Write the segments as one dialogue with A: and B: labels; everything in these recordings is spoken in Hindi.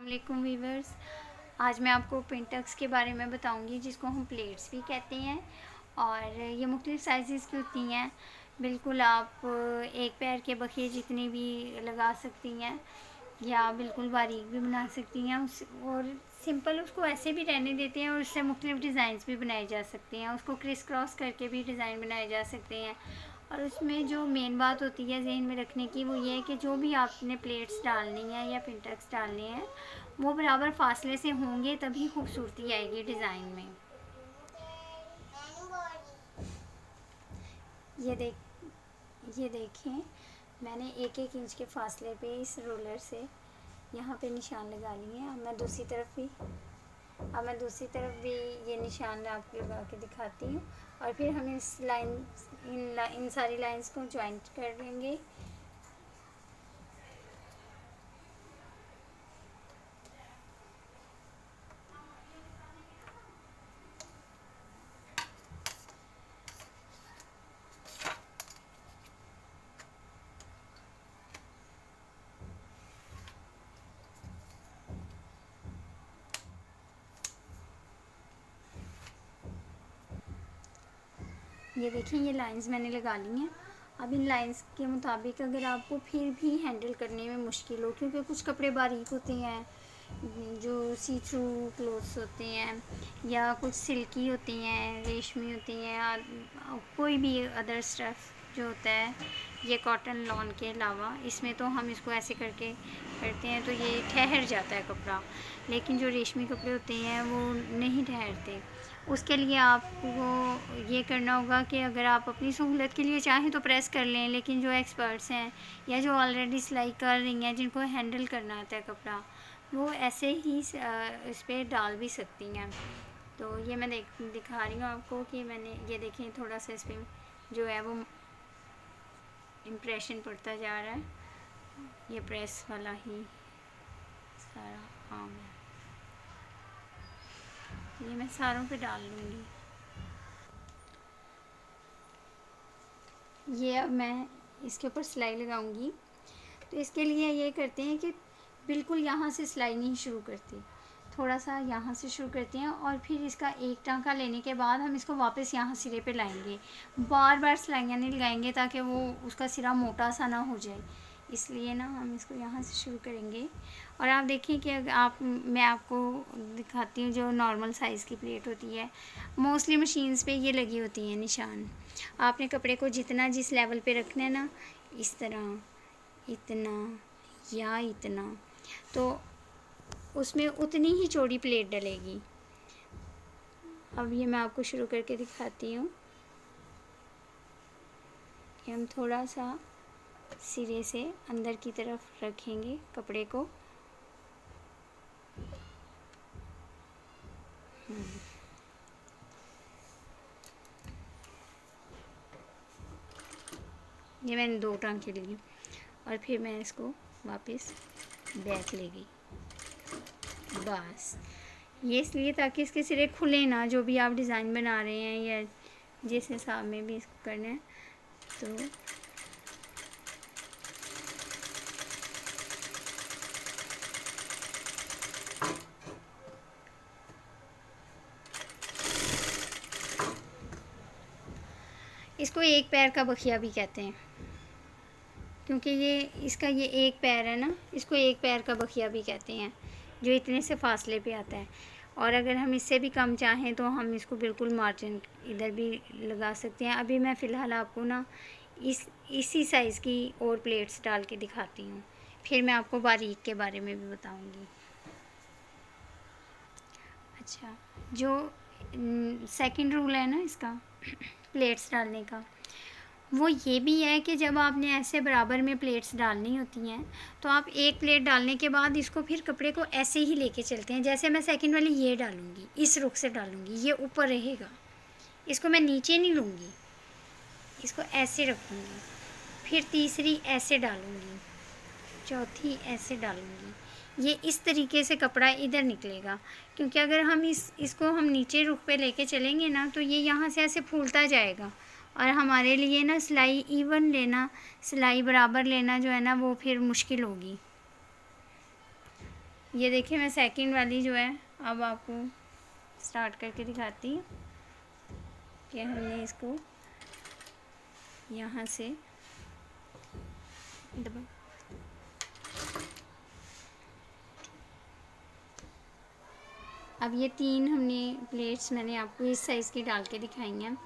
A: वालेकुम वीवर्स। आज मैं आपको पिंटक्स के बारे में बताऊंगी, जिसको हम प्लेट्स भी कहते हैं। और ये मुख्तलिफ़ साइज़ की होती हैं। बिल्कुल आप एक पैर के बखिए जितनी भी लगा सकती हैं, या बिल्कुल बारीक भी बना सकती हैं और सिंपल उसको ऐसे भी रहने देते हैं और उससे मुख्तलिफ़ डिज़ाइंस भी बनाए जा सकते हैं। उसको क्रिस क्रॉस करके भी डिज़ाइन बनाए जा सकते हैं। और उसमें जो मेन बात होती है ज़हन में रखने की, वो ये है कि जो भी आपने प्लेट्स डालनी है या पिंटक्स डालने हैं, वो बराबर फासले से होंगे, तभी खूबसूरती आएगी डिज़ाइन में। ये देखें, मैंने 1-1 इंच के फासले पे इस रोलर से यहाँ पे निशान लगा लिए हैं। अब मैं दूसरी तरफ भी ये निशान आपको लगा के दिखाती हूँ। और फिर हम इन सारी लाइंस को जॉइंट कर लेंगे। ये देखिए, ये लाइंस मैंने लगा ली हैं। अब इन लाइंस के मुताबिक अगर आपको फिर भी हैंडल करने में मुश्किल हो, क्योंकि कुछ कपड़े बारीक होते हैं, जो सी थ्रू क्लोथ्स होते हैं, या कुछ सिल्की होती हैं, रेशमी होती हैं, और कोई भी अदर स्टफ़ जो होता है, ये कॉटन लॉन के अलावा, इसमें तो हम इसको ऐसे करके करते हैं तो ये ठहर जाता है कपड़ा। लेकिन जो रेशमी कपड़े होते हैं वो नहीं ठहरते। उसके लिए आपको ये करना होगा कि अगर आप अपनी सहूलत के लिए चाहें तो प्रेस कर लें, लेकिन जो एक्सपर्ट्स हैं या जो ऑलरेडी सिलाई कर रही हैं, जिनको हैंडल करना आता है कपड़ा, वो ऐसे ही इस पर डाल भी सकती हैं। तो ये मैं दिखा रही हूँ आपको कि मैंने ये देखें, थोड़ा सा इस पर जो है वो इम्प्रेशन पड़ता जा रहा है। ये प्रेस वाला ही सारा काम है। ये मैं सारों पे डाल लूँगी। ये अब मैं इसके ऊपर सिलाई लगाऊंगी। तो इसके लिए ये करते हैं कि बिल्कुल यहाँ से सिलाई नहीं शुरू करते, थोड़ा सा यहाँ से शुरू करते हैं और फिर इसका एक टांका लेने के बाद हम इसको वापस यहाँ सिरे पे लाएंगे। बार बार सिलाइयाँ नहीं लगाएंगे ताकि वो उसका सिरा मोटा सा ना हो जाए, इसलिए ना हम इसको यहाँ से शुरू करेंगे। और आप देखिए कि मैं आपको दिखाती हूँ, जो नॉर्मल साइज़ की प्लेट होती है, मोस्टली मशीन्स पे ये लगी होती हैं निशान। आपने कपड़े को जितना जिस लेवल पे रखना है ना, इस तरह, इतना या इतना, तो उसमें उतनी ही चौड़ी प्लेट डलेगी। अब ये मैं आपको शुरू करके दिखाती हूँ कि हम थोड़ा सा सिरे से अंदर की तरफ रखेंगे कपड़े को। ये मैंने 2 टांके लिए और फिर मैं इसको वापस बैक ले गई। बस ये इसलिए ताकि इसके सिरे खुले ना, जो भी आप डिज़ाइन बना रहे हैं या जिस हिसाब में भी इसको करना है। तो इसको एक पैर का बखिया भी कहते हैं, क्योंकि इसका ये एक पैर है ना, इसको एक पैर का बखिया भी कहते हैं, जो इतने से फासले पे आता है। और अगर हम इससे भी कम चाहें तो हम इसको बिल्कुल मार्जिन इधर भी लगा सकते हैं। अभी मैं फ़िलहाल आपको ना इसी साइज़ की और प्लेट्स डाल के दिखाती हूँ, फिर मैं आपको बारीक के बारे में भी बताऊँगी। अच्छा, जो सेकंड रूल है ना इसका प्लेट्स डालने का, वो ये भी है कि जब आपने ऐसे बराबर में प्लेट्स डालनी होती हैं, तो आप एक प्लेट डालने के बाद इसको फिर कपड़े को ऐसे ही लेके चलते हैं। जैसे मैं सेकंड वाली ये डालूँगी, इस रुख से डालूँगी, ये ऊपर रहेगा, इसको मैं नीचे नहीं लूँगी, इसको ऐसे रखूँगी, फिर तीसरी ऐसे डालूँगी, चौथी ऐसे डालूँगी। ये इस तरीके से कपड़ा इधर निकलेगा, क्योंकि अगर हम इसको हम नीचे रुख पे लेके चलेंगे ना, तो ये यहाँ से ऐसे फूलता जाएगा और हमारे लिए ना सिलाई इवन लेना, सिलाई बराबर लेना जो है ना, वो फिर मुश्किल होगी। ये देखिए मैं सेकंड वाली जो है अब आपको स्टार्ट करके दिखाती हूँ कि हमने इसको यहाँ से दबा, अब ये 3 हमने प्लेट्स मैंने आपको इस साइज़ की डाल के दिखाई हैं।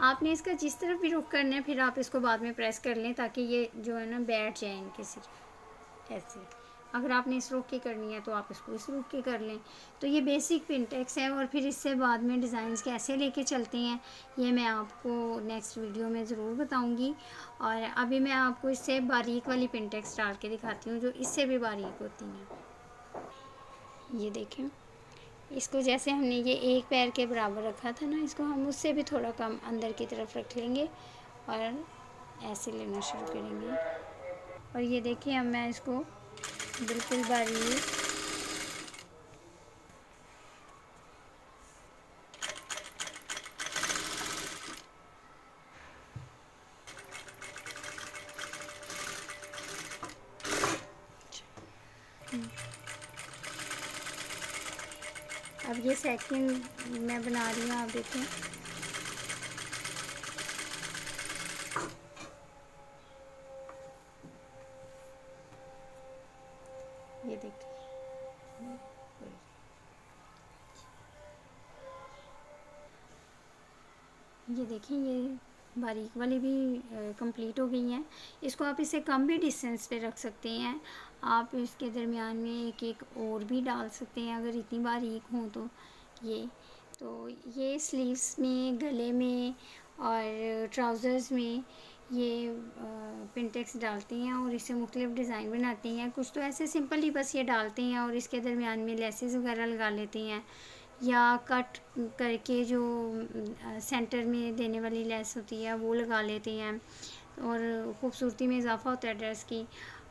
A: आपने इसका जिस तरफ भी रुख करना है फिर आप इसको बाद में प्रेस कर लें ताकि ये जो है ना बैठ जाए इनके सिर्फ ऐसे। अगर आपने इस रुख की करनी है तो आप इसको इस रुख की कर लें। तो ये बेसिक पिंटेक्स है और फिर इससे बाद में डिज़ाइंस कैसे लेके चलते हैं ये मैं आपको नेक्स्ट वीडियो में ज़रूर बताऊंगी। और अभी मैं आपको इससे बारीक वाली पिंटेक्स डाल के दिखाती हूँ जो इससे भी बारीक होती हैं। ये देखें, इसको जैसे हमने ये एक पैर के बराबर रखा था ना, इसको हम उससे भी थोड़ा कम अंदर की तरफ रख लेंगे और ऐसे लेना शुरू करेंगे। और ये देखिए अब मैं इसको बिल्कुल बारीक अब ये सेकंड मैं बना रही हूँ, आप देखें। ये देखिए ये देखें ये बारीक वाली भी कंप्लीट हो गई हैं। इसको आप इससे कम भी डिस्टेंस पे रख सकते हैं। आप इसके दरमियान में एक एक और भी डाल सकते हैं अगर इतनी बारीक हों तो। ये स्लीव्स में, गले में और ट्राउज़र्स में ये पिंटेक्स डालते हैं और इससे मुख्तलिफ़ डिज़ाइन बनाती हैं। कुछ तो ऐसे सिंपल ही बस ये डालते हैं और इसके दरमियान में लेसेस वगैरह लगा लेते हैं या कट करके जो सेंटर में देने वाली लेस होती है वो लगा लेते हैं और ख़ूबसूरती में इजाफ़ा होता है ड्रेस की।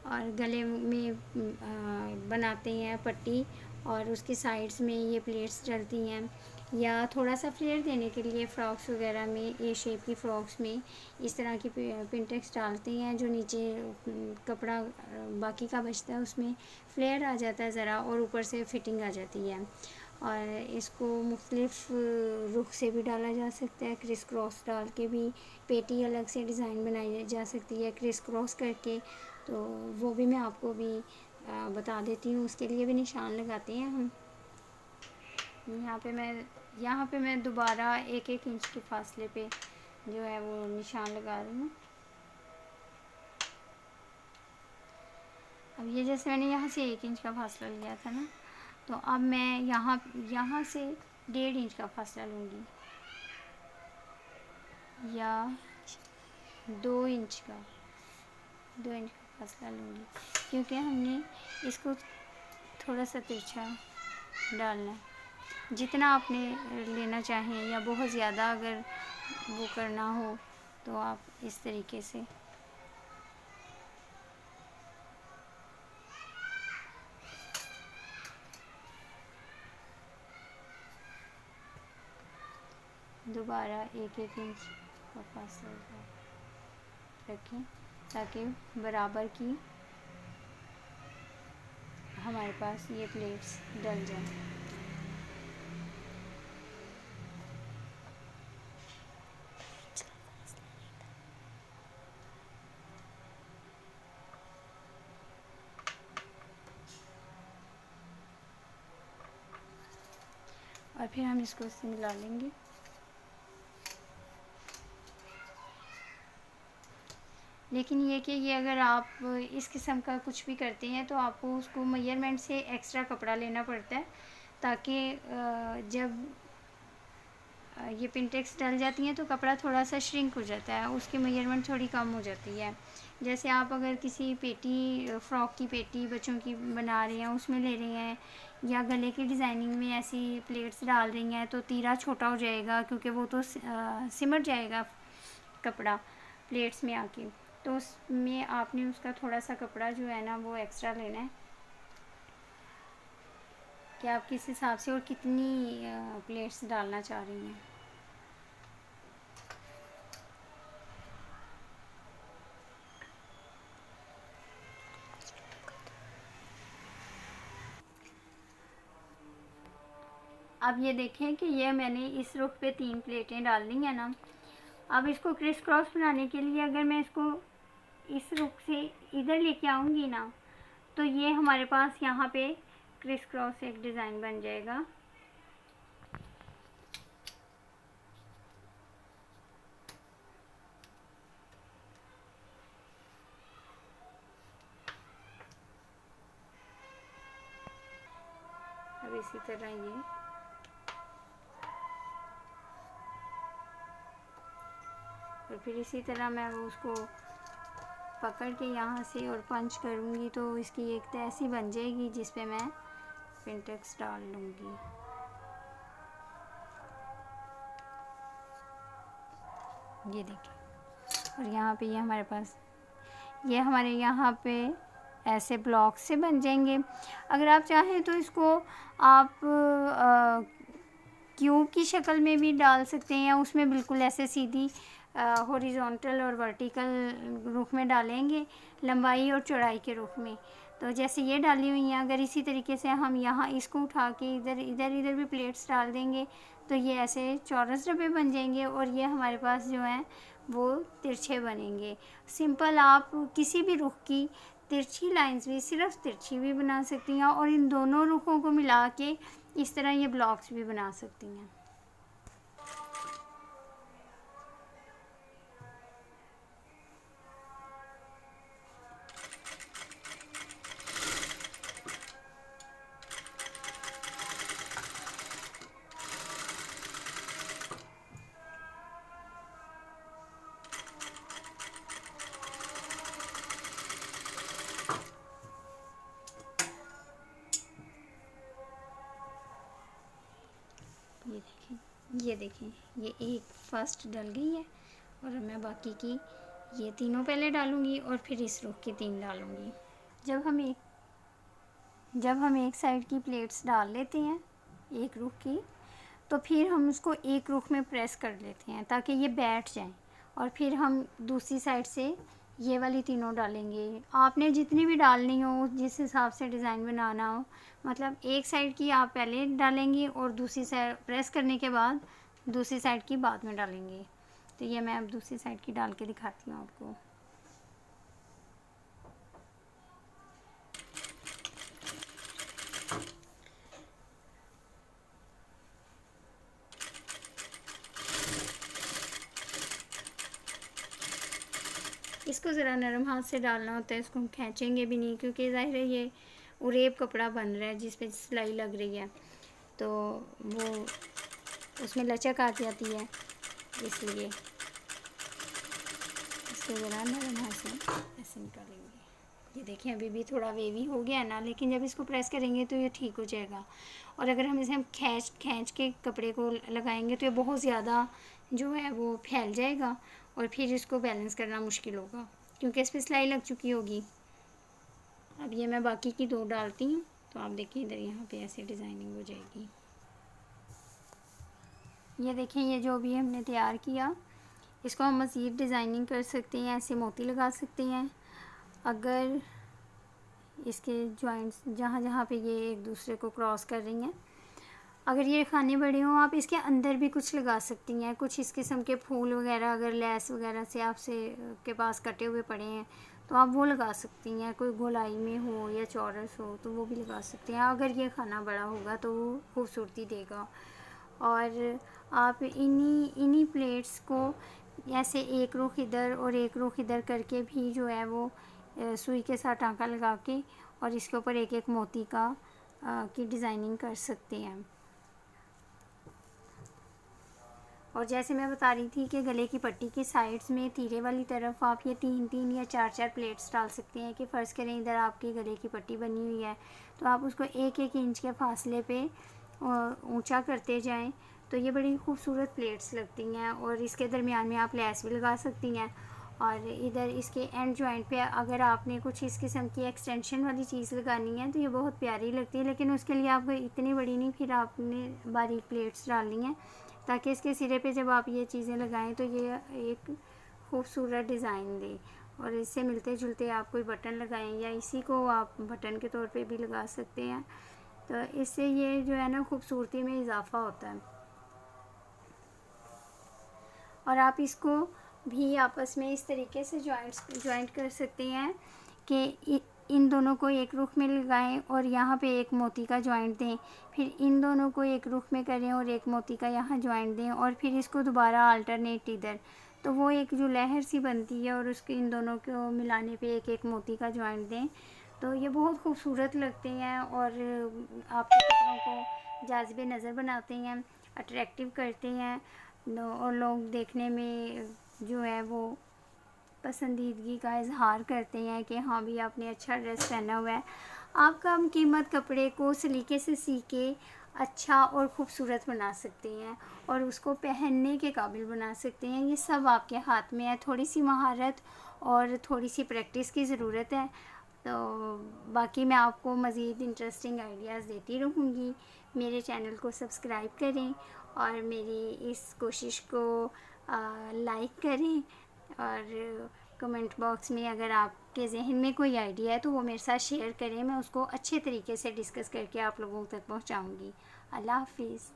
A: और गले में बनाते हैं पट्टी और उसके साइड्स में ये प्लेट्स डलती हैं। या थोड़ा सा फ्लेयर देने के लिए फ़्रॉक्स वगैरह में, ए शेप की फ़्रॉक्स में इस तरह की पिंटेक्स डालते हैं जो नीचे कपड़ा बाकी का बचता है उसमें फ्लेयर आ जाता है ज़रा और ऊपर से फिटिंग आ जाती है। और इसको मुख्तलिफ़ रुख से भी डाला जा सकता है, क्रिस क्रॉस डाल के भी पेटी अलग से डिज़ाइन बनाई जा सकती है क्रिस क्रॉस करके। तो वो भी मैं आपको भी बता देती हूँ, उसके लिए भी निशान लगाते हैं हम। यहाँ पे मैं दोबारा 1-1 इंच के फासले पे जो है वो निशान लगा रही हूँ। अब ये जैसे मैंने यहाँ से 1 इंच का फासला लिया था ना, तो अब मैं यहाँ से 1.5 इंच का फासला लूँगी या 2 इंच का फासला लूँगी क्योंकि हमने इसको थोड़ा सा तिरछा डालना है। जितना आपने लेना चाहें या बहुत ज़्यादा अगर वो करना हो तो आप इस तरीके से दोबारा 1-1 इंच का फासला रखें ताकि बराबर की हमारे पास ये प्लेट्स डल जाएं। और फिर हम इसको इससे मिला लेंगे। लेकिन ये कि ये अगर आप इस किस्म का कुछ भी करते हैं तो आपको उसको मेजरमेंट से एक्स्ट्रा कपड़ा लेना पड़ता है ताकि जब ये पिंटेक्स डल जाती हैं तो कपड़ा थोड़ा सा श्रिंक हो जाता है, उसकी मेजरमेंट थोड़ी कम हो जाती है। जैसे आप अगर किसी पेटी, फ़्रॉक की पेटी बच्चों की बना रहे हैं उसमें ले रहे हैं या गले की डिज़ाइनिंग में ऐसी प्लेट्स डाल रही हैं तो तीरा छोटा हो जाएगा क्योंकि वो तो सिमट जाएगा कपड़ा प्लेट्स में आके। तो उसमें आपने उसका थोड़ा सा कपड़ा जो है ना वो एक्स्ट्रा लेना है कि आप किस हिसाब से और कितनी प्लेट्स डालना चाह रही हैं। अब ये देखें कि ये मैंने इस रुख पे 3 प्लेटें डाल दी हैं ना। अब इसको क्रिस क्रॉस बनाने के लिए अगर मैं इसको इस रुख से इधर लेके आऊँगी ना, तो ये हमारे पास यहाँ पे क्रिस क्रॉस एक डिज़ाइन बन जाएगा। अब इसी तरह ये और फिर इसी तरह मैं उसको पकड़ के यहाँ से और पंच करूँगी तो इसकी एक तह ऐसी बन जाएगी जिस पे मैं पिंटेक्स डाल लूँगी। ये देखिए, और यहाँ पे ये हमारे पास ये हमारे यहाँ पे ऐसे ब्लॉक से बन जाएंगे। अगर आप चाहें तो इसको आप क्यूब की शक्ल में भी डाल सकते हैं, या उसमें बिल्कुल ऐसे सीधी हॉरिजॉन्टल और वर्टिकल रुख में डालेंगे, लंबाई और चौड़ाई के रुख में। तो जैसे ये डाली हुई हैं, अगर इसी तरीके से हम यहाँ इसको उठा के इधर भी प्लेट्स डाल देंगे तो ये ऐसे चौरस डब्बे बन जाएंगे और ये हमारे पास जो हैं वो तिरछे बनेंगे। सिंपल आप किसी भी रुख की तिरछी लाइंस भी, सिर्फ तिरछी भी बना सकती हैं और इन दोनों रुखों को मिला के इस तरह ये ब्लॉक्स भी बना सकती हैं। ये देखें ये एक फर्स्ट डल गई है और मैं बाकी की ये तीनों पहले डालूंगी और फिर इस रुख की 3 डालूंगी। जब हम एक साइड की प्लेट्स डाल लेते हैं एक रुख की, तो फिर हम उसको एक रुख में प्रेस कर लेते हैं ताकि ये बैठ जाएं, और फिर हम दूसरी साइड से ये वाली तीनों डालेंगे। आपने जितनी भी डालनी हो, जिस हिसाब से डिज़ाइन बनाना हो, मतलब एक साइड की आप पहले डालेंगी और दूसरी साइड प्रेस करने के बाद दूसरी साइड की बाद में डालेंगे। तो ये मैं अब दूसरी साइड की डाल के दिखाती हूँ आपको। इसको ज़रा नरम हाथ से डालना होता है, इसको हम खींचेंगे भी नहीं क्योंकि ज़ाहिर है ये उरेब कपड़ा बन रहा है जिस पे सिलाई लग रही है, तो वो उसमें लचक आ जाती है, इसलिए इसको ज़रा नरम हाथ से ऐसे निकालेंगे। ये देखें अभी भी थोड़ा वेवी हो गया है ना, लेकिन जब इसको प्रेस करेंगे तो ये ठीक हो जाएगा। और अगर हम इसे खींच के कपड़े को लगाएंगे तो ये बहुत ज़्यादा जो है वो फैल जाएगा और फिर इसको बैलेंस करना मुश्किल होगा क्योंकि इस पर सिलाई लग चुकी होगी। अब ये मैं बाकी की 2 डालती हूँ, तो आप देखिए इधर यहाँ पे ऐसे डिज़ाइनिंग हो जाएगी। ये देखें ये जो भी हमने तैयार किया, इसको हम मज़ीद डिज़ाइनिंग कर सकते हैं, ऐसे मोती लगा सकते हैं। अगर इसके जॉइंट्स जहाँ जहाँ पे ये एक दूसरे को क्रॉस कर रही हैं, अगर ये खाने बड़े हों आप इसके अंदर भी कुछ लगा सकती हैं, कुछ इस किस्म के फूल वगैरह, अगर लेस वगैरह से आपसे के पास कटे हुए पड़े हैं तो आप वो लगा सकती हैं। कोई गोलाई में हो या चौरस हो तो वो भी लगा सकते हैं। अगर ये खाना बड़ा होगा तो वो खूबसूरती देगा। और आप इन्हीं प्लेट्स को ऐसे एक रुख इधर और एक रुख इधर करके भी जो है वो सुई के साथ टाँका लगा के और इसके ऊपर एक एक मोती का की डिज़ाइनिंग कर सकते हैं। और जैसे मैं बता रही थी कि गले की पट्टी की साइड्स में तीरे वाली तरफ आप ये 3-3 या 4-4 प्लेट्स डाल सकते हैं। कि फ़र्ज़ करें इधर आपकी गले की पट्टी बनी हुई है तो आप उसको 1-1 इंच के फासले पे ऊंचा करते जाएं तो ये बड़ी खूबसूरत प्लेट्स लगती हैं। और इसके दरमियान में आप लेस भी लगा सकती हैं। और इधर इसके एंड जॉइंट पे अगर आपने कुछ इस किस्म की एक्सटेंशन वाली चीज़ लगानी है तो ये बहुत प्यारी लगती है, लेकिन उसके लिए आपको इतनी बड़ी नहीं, फिर आपने बारीक प्लेट्स डालनी है ताकि इसके सिरे पे जब आप ये चीज़ें लगाएं तो ये एक खूबसूरत डिज़ाइन दे। और इससे मिलते जुलते आप कोई बटन लगाएं या इसी को आप बटन के तौर पे भी लगा सकते हैं। तो इससे ये जो है ना खूबसूरती में इजाफ़ा होता है। और आप इसको भी आपस में इस तरीके से जॉइंट कर सकते हैं कि इन दोनों को एक रुख में लगाएं और यहाँ पे एक मोती का जॉइंट दें, फिर इन दोनों को एक रुख में करें और एक मोती का यहाँ जॉइंट दें, और फिर इसको दोबारा अल्टरनेट इधर, तो वो एक जो लहर सी बनती है और उसके इन दोनों को मिलाने पे एक एक मोती का जॉइंट दें। तो ये बहुत खूबसूरत लगते हैं और आपके कपड़ों को जाज़िब नज़र बनाते हैं, अट्रैक्टिव करते हैं, और लोग देखने में जो है वो पसंदीदगी का इजहार करते हैं कि हाँ भी आपने अच्छा ड्रेस पहना हुआ है। आप कम कीमत कपड़े को सलीके से सी के अच्छा और ख़ूबसूरत बना सकते हैं और उसको पहनने के काबिल बना सकते हैं। ये सब आपके हाथ में है, थोड़ी सी महारत और थोड़ी सी प्रैक्टिस की ज़रूरत है। तो बाकी मैं आपको मज़ीद इंटरेस्टिंग आइडियाज़ देती रहूँगी। मेरे चैनल को सब्सक्राइब करें और मेरी इस कोशिश को लाइक करें, और कमेंट बॉक्स में अगर आपके जहन में कोई आइडिया है तो वो मेरे साथ शेयर करें, मैं उसको अच्छे तरीके से डिस्कस करके आप लोगों तक पहुंचाऊंगी। अल्लाह हाफिज़।